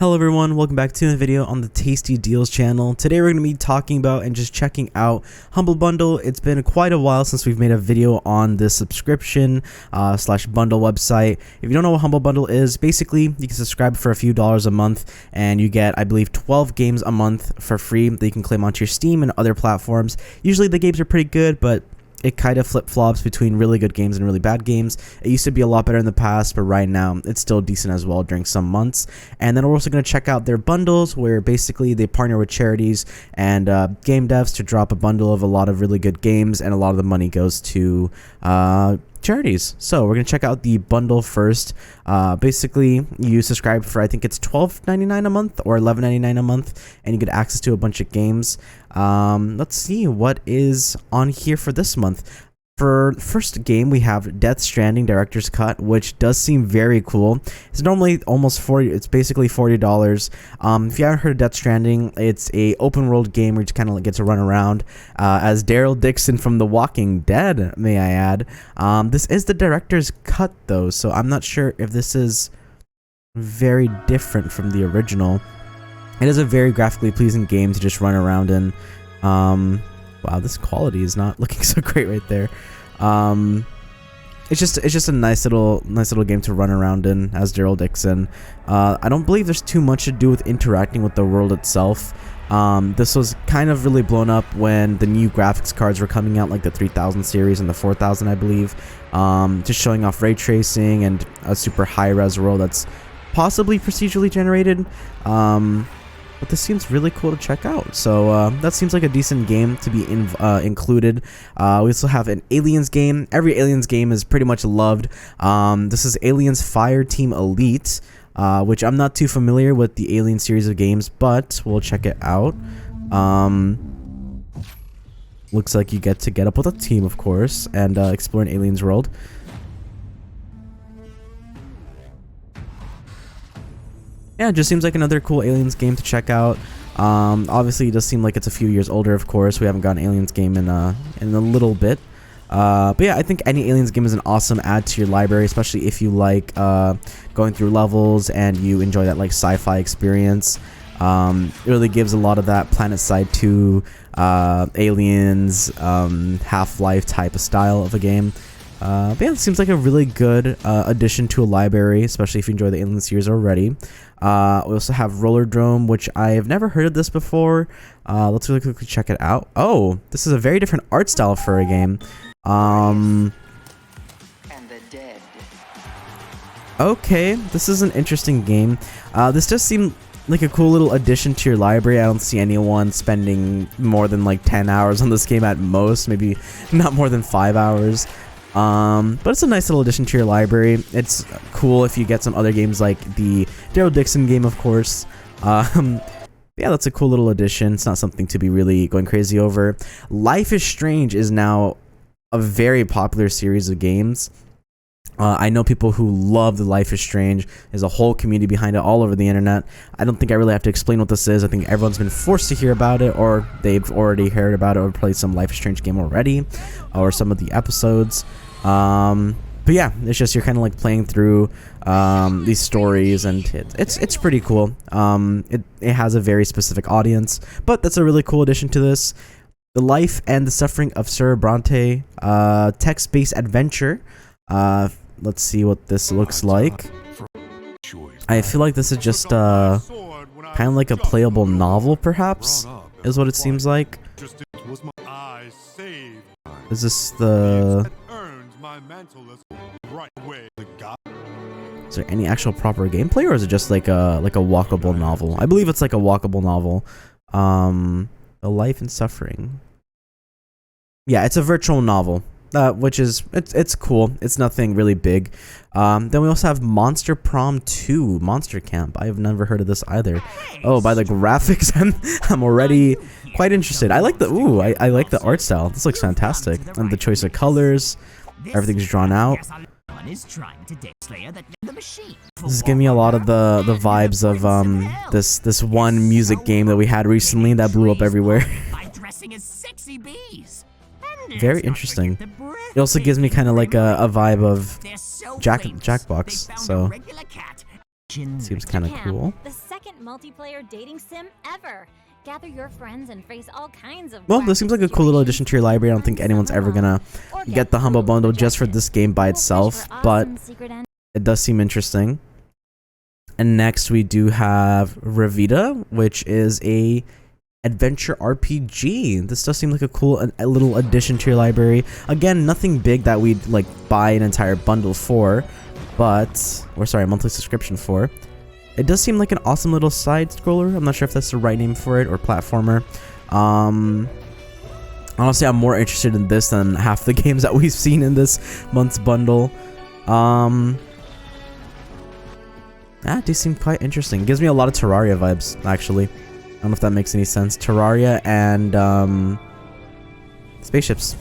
Hello everyone, welcome back to a video on the Tasty Deals channel. Today we're going to be talking about and just checking out Humble Bundle. It's been quite a while since we've made a video on this subscription slash bundle website. If you don't know what Humble Bundle is, basically you can subscribe for a few dollars a month and you get, I believe, 12 games a month for free that you can claim onto your Steam and other platforms. Usually the games are pretty good, but it kind of flip-flops between really good games and really bad games. It used to be a lot better in the past, but right now it's still decent as well during some months. And then we're also going to check out their bundles, where basically they partner with charities and game devs to drop a bundle of a lot of really good games, and a lot of the money goes to charities. So we're going to check out the bundle first. Basically, you subscribe for, I think it's $12.99 a month or $11.99 a month, and you get access to a bunch of games. Let's see what is on here for this month. For first game, we have Death Stranding Director's Cut, which does seem very cool. It's normally almost $40. It's basically $40. If you haven't heard of Death Stranding, it's a open world game where you just kind of get to run around as Daryl Dixon from The Walking Dead, may I add. This is the director's cut though, so I'm not sure if this is very different from the original. It is a very graphically pleasing game to just run around in. Wow, this quality is not looking so great right there. It's just a nice little game to run around in as Daryl Dixon. I don't believe there's too much to do with interacting with the world itself. This was kind of really blown up when the new graphics cards were coming out, like the 3000 series and the 4000, I believe. Just showing off ray tracing and a super high-res world that's possibly procedurally generated. But this seems really cool to check out. So that seems like a decent game to be included. We also have an Aliens game. Every Aliens game is pretty much loved. This is Aliens Fireteam Elite, which I'm not too familiar with the Alien series of games, but we'll check it out. Looks like you get up with a team, of course, and explore an aliens world. Yeah, it just seems like another cool Aliens game to check out. Obviously, it does seem like it's a few years older, of course. We haven't got an Aliens game in a little bit. But yeah, I think any Aliens game is an awesome add to your library, especially if you like going through levels and you enjoy that like sci-fi experience. It really gives a lot of that PlanetSide 2, Aliens, Half-Life type of style of a game. But yeah, it seems like a really good addition to a library, especially if you enjoy the Alien series already. We also have Rollerdrome, which I have never heard of this before. Let's really quickly check it out. Oh, this is a very different art style for a game. Okay, this is an interesting game. This does seem like a cool little addition to your library. I don't see anyone spending more than like 10 hours on this game at most, maybe not more than 5 hours. But it's a nice little addition to your library. It's cool if you get some other games like the Daryl Dixon game, of course. Yeah, that's a cool little addition. It's not something to be really going crazy over. Life is Strange is now a very popular series of games. I know people who love the Life is Strange. There's a whole community behind it all over the internet. I don't think I really have to explain what this is. I think everyone's been forced to hear about it, or they've already heard about it or played some Life is Strange game already, or some of the episodes. But yeah, it's just you're kind of like playing through these stories, and it's pretty cool. It has a very specific audience, but that's a really cool addition to this. The Life and the Suffering of Sir Bronte, text-based adventure. Let's see what this looks like. I feel like this is just kind of like a playable novel, perhaps, is what it seems like. Is this the... Is there any actual proper gameplay, or is it just like a walkable novel? I believe it's like a walkable novel. The Life and Suffering. Yeah, it's a virtual novel. Which is it's cool. It's nothing really big. Then we also have Monster Prom 2, Monster Camp. I have never heard of this either. Oh, by the graphics, I'm already quite interested. I like the I like the art style. This looks fantastic, and the choice of colors. Everything's drawn out. This is giving me a lot of the vibes of this one music game that we had recently that blew up everywhere. Very interesting. It also gives me kind of like a vibe of Jackbox, so seems kind of cool. second multiplayer dating sim ever. Gather your friends and face all kinds of. Well, this seems like a cool little addition to your library. I don't think anyone's ever gonna get the Humble Bundle just for this game by itself, but it does seem interesting. And next we do have Revita, which is a adventure RPG. This does seem like a cool a little addition to your library. Again, nothing big that we'd like buy an entire bundle for, but a monthly subscription for. It does seem like an awesome little side scroller. I'm not sure if that's the right name for it, or platformer. Honestly, I'm more interested in this than half the games that we've seen in this month's bundle. That does seem quite interesting. It gives me a lot of Terraria vibes, actually. I don't know if that makes any sense. Terraria and spaceships.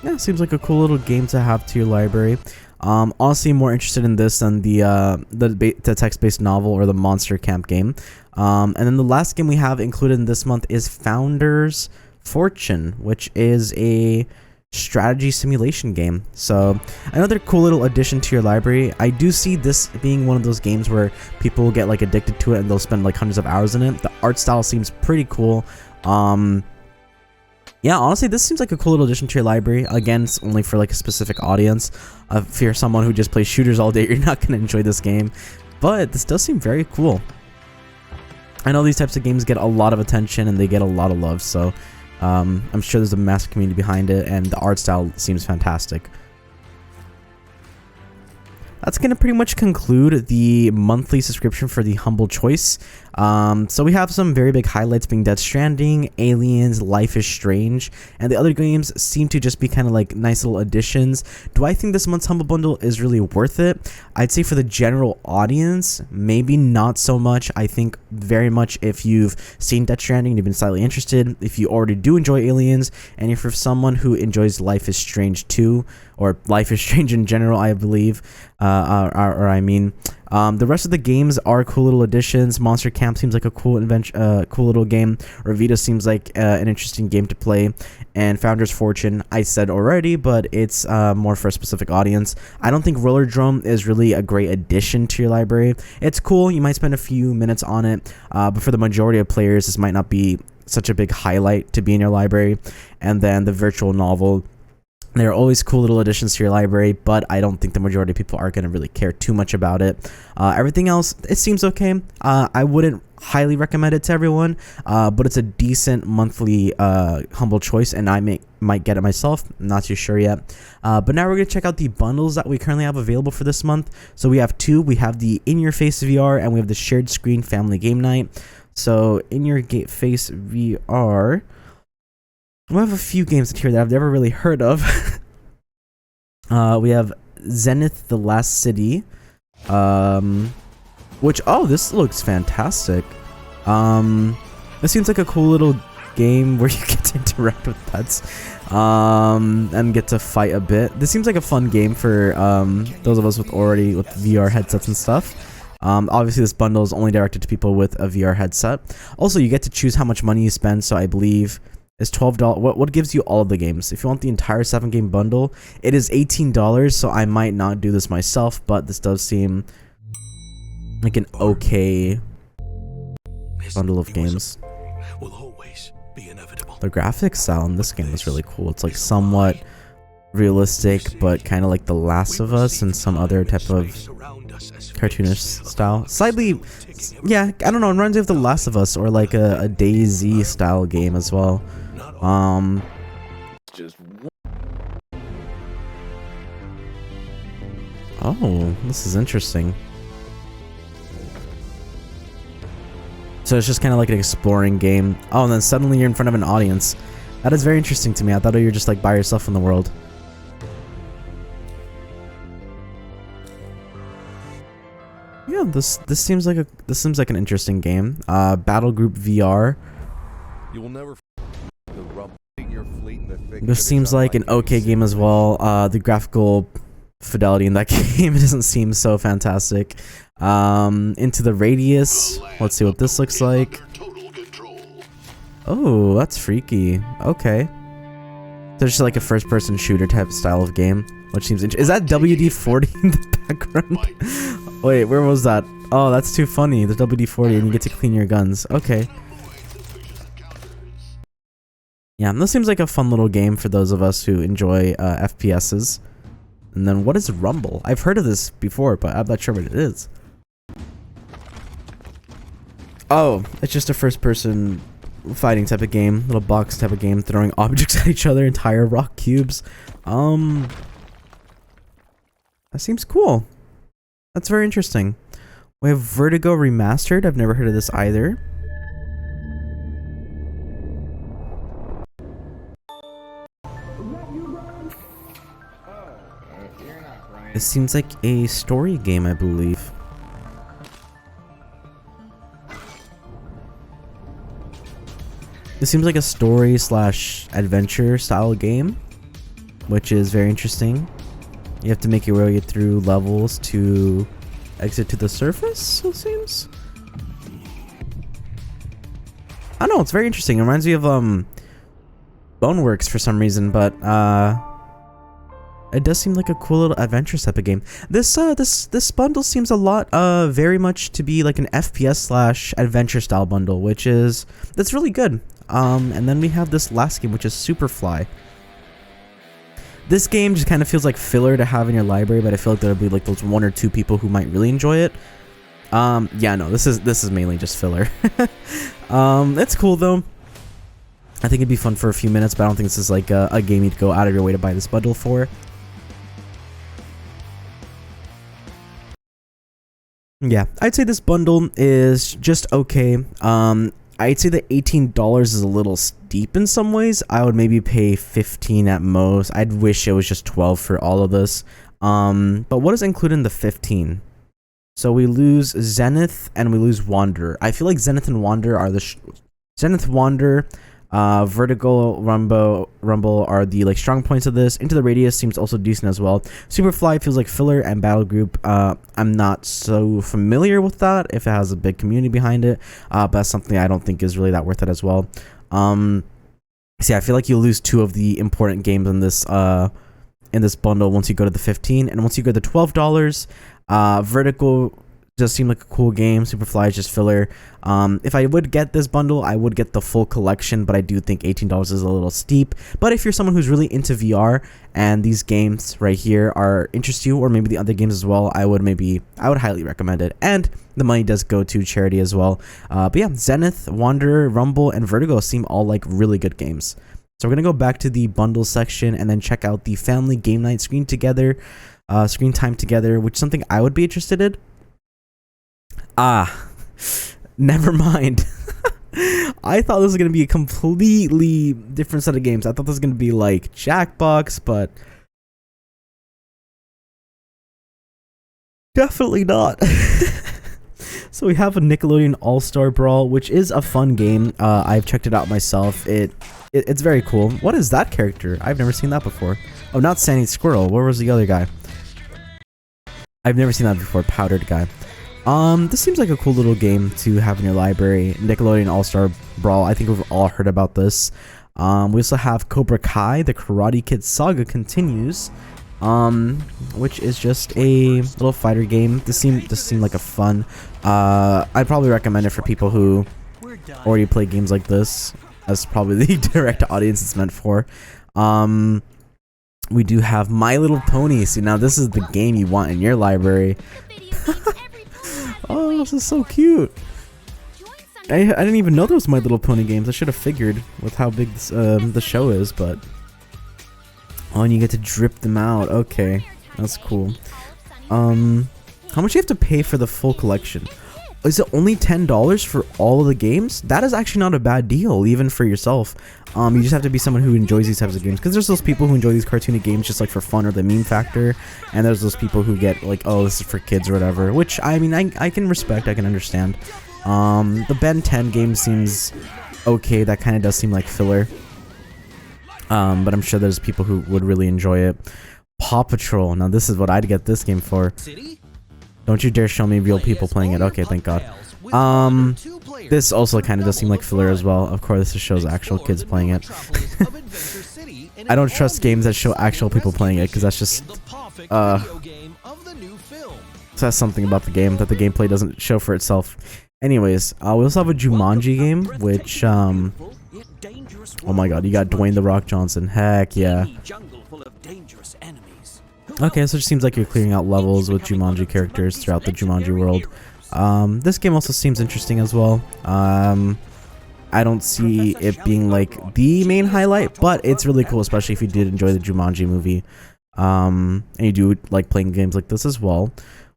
Yeah, seems like a cool little game to have to your library. Honestly, more interested in this than the text-based novel or the Monster Camp game. And then the last game we have included in this month is Founders Fortune, which is a strategy simulation game. So another cool little addition to your library. I do see this being one of those games where people get like addicted to it and they'll spend like hundreds of hours in it. The art style seems pretty cool. Yeah, honestly, this seems like a cool little addition to your library. Again, it's only for like a specific audience. If you're someone who just plays shooters all day, you're not going to enjoy this game. But this does seem very cool. I know these types of games get a lot of attention and they get a lot of love, so I'm sure there's a massive community behind it, and the art style seems fantastic. That's going to pretty much conclude the monthly subscription for the Humble Choice. So we have some very big highlights being Death Stranding, Aliens, Life is Strange, and the other games seem to just be kind of like nice little additions. Do I think this month's Humble Bundle is really worth it? I'd say for the general audience, maybe not so much. I think very much if you've seen Death Stranding and you've been slightly interested, if you already do enjoy Aliens, and if you're someone who enjoys Life is Strange 2, or Life is Strange in general, I believe, the rest of the games are cool little additions. Monster Camp seems like a cool cool little game. Revita seems like an interesting game to play. And Founders Fortune, I said already, but it's more for a specific audience. I don't think Rollerdrome is really a great addition to your library. It's cool. You might spend a few minutes on it, but for the majority of players, this might not be such a big highlight to be in your library. And then the Virtual Novel. There are always cool little additions to your library, but I don't think the majority of people are going to really care too much about it. Everything else, it seems okay. I wouldn't highly recommend it to everyone, but it's a decent monthly Humble Choice, and I might get it myself. I'm not too sure yet. But now we're going to check out the bundles that we currently have available for this month. So we have two. We have the In Your Face VR, and we have the Shared Screen Family Game Night. So In Your Face VR... we have a few games in here that I've never really heard of. We have Zenith the Last City, which, oh, this looks fantastic. This seems like a cool little game where you get to interact with pets and get to fight a bit. This seems like a fun game for those of us with VR headsets and stuff. Obviously this bundle is only directed to people with a VR headset. Also, you get to choose how much money you spend, so I believe is $12. What gives you all of the games? If you want the entire 7-game bundle, it is $18, so I might not do this myself, but this does seem like an okay bundle of games. The graphics style in this game is really cool. It's like somewhat realistic, but kind of like The Last of Us and some other type of cartoonish style. Slightly, yeah, I don't know, it reminds me of The Last of Us or like a DayZ style game as well. Oh, this is interesting. So it's just kind of like an exploring game. Oh, and then suddenly you're in front of an audience. That is very interesting to me. I thought you were just like by yourself in the world. Yeah, this seems like an interesting game. Battle Group VR. You will never your fleet in the this seems like an okay game as well. The graphical fidelity in that game doesn't seem so fantastic. Into the Radius. Let's see what this looks like. Oh, that's freaky. Okay. There's just like a first-person shooter type style of game, which seems interesting. Is that WD-40 in the background? Wait, where was that? Oh, that's too funny. The WD-40 and you get to clean your guns. Okay. Yeah, this seems like a fun little game for those of us who enjoy FPSs. And then what is Rumble? I've heard of this before, but I'm not sure what it is. Oh, it's just a first-person fighting type of game, little box type of game, throwing objects at each other, entire rock cubes. That seems cool. That's very interesting. We have Vertigo Remastered. I've never heard of this either. It seems like a story game, I believe. This seems like a story slash adventure style game, which is very interesting. You have to make your way through levels to exit to the surface, it seems. I don't know, it's very interesting. It reminds me of Boneworks for some reason, but it does seem like a cool little adventure type of game. This bundle seems a lot very much to be like an FPS slash adventure style bundle, that's really good. And then we have this last game, which is Superfly. This game just kind of feels like filler to have in your library, but I feel like there'll be like those 1 or 2 people who might really enjoy it. Yeah, no, this is mainly just filler. It's cool though. I think it'd be fun for a few minutes, but I don't think this is like a game you'd go out of your way to buy this bundle for. Yeah, I'd say this bundle is just okay. I'd say that $18 is a little steep in some ways. I would maybe pay $15 at most. I'd wish it was just $12 for all of this. But what is included in the $15? So we lose Zenith and we lose Wanderer. I feel like Zenith and Wanderer are Zenith, Wanderer, Vertigo, Rumble are the like strong points of this. Into the Radius seems also decent as well. Superfly feels like filler, and Battle Group, I'm not so familiar with that if it has a big community behind it, but that's something I don't think is really that worth it as well. See, I feel like you lose 2 of the important games in this bundle once you go to the $15, and once you go to the $12, Vertigo does seem like a cool game. Superfly is just filler. If I would get this bundle, I would get the full collection, but I do think $18 is a little steep. But if you're someone who's really into VR and these games right here interest you, or maybe the other games as well, I would highly recommend it. And the money does go to charity as well. But yeah, Zenith, Wanderer, Rumble, and Vertigo seem all like really good games. So we're gonna go back to the bundle section and then check out the family game night screen time together, which is something I would be interested in. Never mind. I thought this was going to be a completely different set of games. I thought this was going to be like Jackbox, but definitely not. So we have a Nickelodeon All-Star Brawl, which is a fun game. I've checked it out myself. It's very cool. What is that character? I've never seen that before. Oh, not Sandy Squirrel. Where was the other guy? I've never seen that before. Powdered guy. This seems like a cool little game to have in your library. Nickelodeon All-Star Brawl. I think we've all heard about this. We also have Cobra Kai, the Karate Kid Saga continues, which is just a little fighter game. This seemed like a fun. I'd probably recommend it for people who already play games like this. That's probably the direct audience it's meant for. We do have My Little Pony. See, now this is the game you want in your library. Oh, this is so cute. I didn't even know there was My Little Pony games. I should have figured with how big this, the show is, but... Oh, and you get to drip them out. Okay, that's cool. How much do you have to pay for the full collection? Is it only $10 for all of the games? That is actually not a bad deal, even for yourself. You just have to be someone who enjoys these types of games, because there's those people who enjoy these cartoony games just like for fun or the meme factor, and there's those people who get like, oh, this is for kids or whatever, which I mean, I can respect, I can understand. The Ben 10 game seems okay. That kind of does seem like filler, but I'm sure there's people who would really enjoy it. Paw Patrol. Now this is what I'd get this game for. Don't you dare show me real people playing it. Okay, thank God. This also kind of does seem like filler as well. Of course, this shows actual kids playing it. I don't trust games that show actual people playing it, because that's just says something about the game that the gameplay doesn't show for itself. Anyways, we also have a Jumanji game, which oh my god, you got Dwayne The Rock Johnson. Heck yeah. Okay, so it seems like you're clearing out levels with Jumanji characters throughout the Jumanji world. This game also seems interesting as well. I don't see it being like the main highlight, but it's really cool, especially if you did enjoy the Jumanji movie. And you do like playing games like this as well.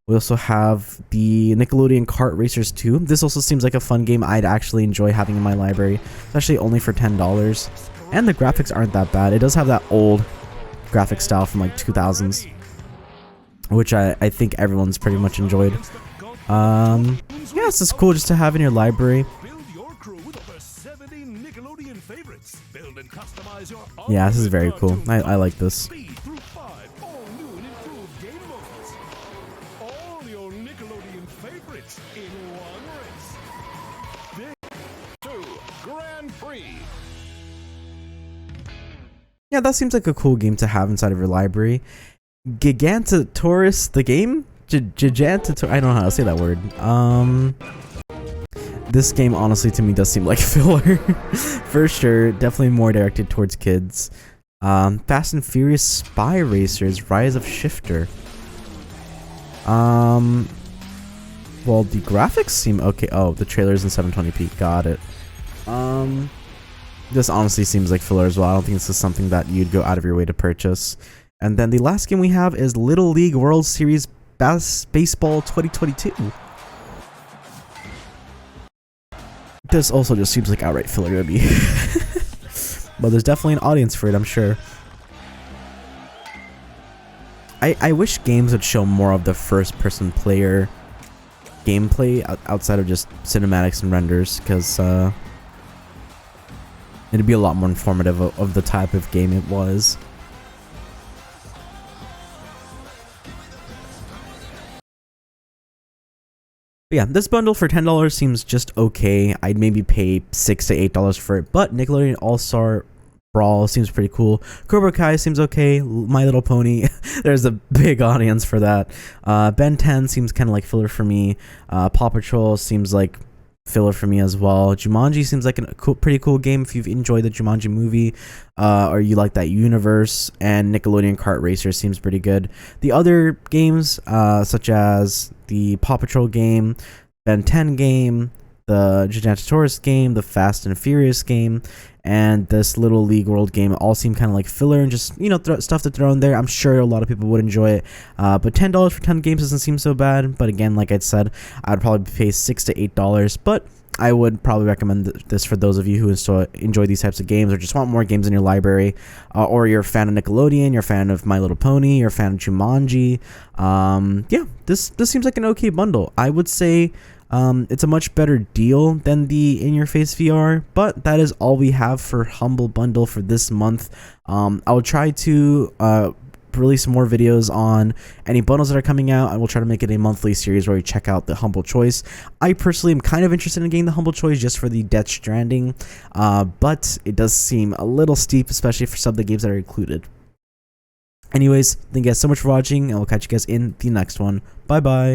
We also have the Nickelodeon Kart Racers 2. This also seems like a fun game I'd actually enjoy having in my library, especially only for $10. And the graphics aren't that bad. It does have that old graphic style from like 2000s, which I think everyone's pretty much enjoyed. Yeah, it's just cool just to have in your library. Yeah, this is very cool. I like this. Yeah, that seems like a cool game to have inside of your library. Gigantosaurus, the game? Gigantosaurus, I don't know how to say that word. This game honestly to me does seem like filler. For sure, definitely more directed towards kids. Fast and Furious Spy Racers, Rise of Shifter. Well, the graphics seem okay. Oh, the trailer's in 720p, got it. This honestly seems like filler as well. I don't think this is something that you'd go out of your way to purchase. And then the last game we have is Little League World Series Baseball 2022. This also just seems like outright filler to me. But there's definitely an audience for it, I'm sure. I wish games would show more of the first-person player gameplay outside of just cinematics and renders, because it'd be a lot more informative of the type of game it was. But yeah, this bundle for $10 seems just okay. I'd maybe pay $6 to $8 for it, but Nickelodeon All-Star Brawl seems pretty cool. Cobra Kai seems okay. My Little Pony, there's a big audience for that. Ben 10 seems kind of like filler for me. Paw Patrol seems like filler for me as well. Jumanji seems like a pretty cool game if you've enjoyed the Jumanji movie, or you like that universe. And Nickelodeon Kart Racer seems pretty good. The other games, such as the Paw Patrol game, Ben 10 game, the Gigantosaurus game, the Fast and Furious game, and this Little League World game all seem kind of like filler and just, you know, stuff to throw in there. I'm sure a lot of people would enjoy it, but $10 for 10 games doesn't seem so bad. But again, like I said, I'd probably pay $6 to $8, but I would probably recommend this for those of you who enjoy these types of games, or just want more games in your library, or you're a fan of Nickelodeon, you're a fan of My Little Pony, you're a fan of Jumanji. Yeah, this seems like an okay bundle. I would say it's a much better deal than the In-Your-Face VR, but that is all we have for Humble Bundle for this month. I will try to release more videos on any bundles that are coming out. I will try to make it a monthly series where we check out the Humble Choice. I personally am kind of interested in getting the Humble Choice just for the Death Stranding, but it does seem a little steep, especially for some of the games that are included. Anyways, thank you guys so much for watching, and we'll catch you guys in the next one. Bye bye.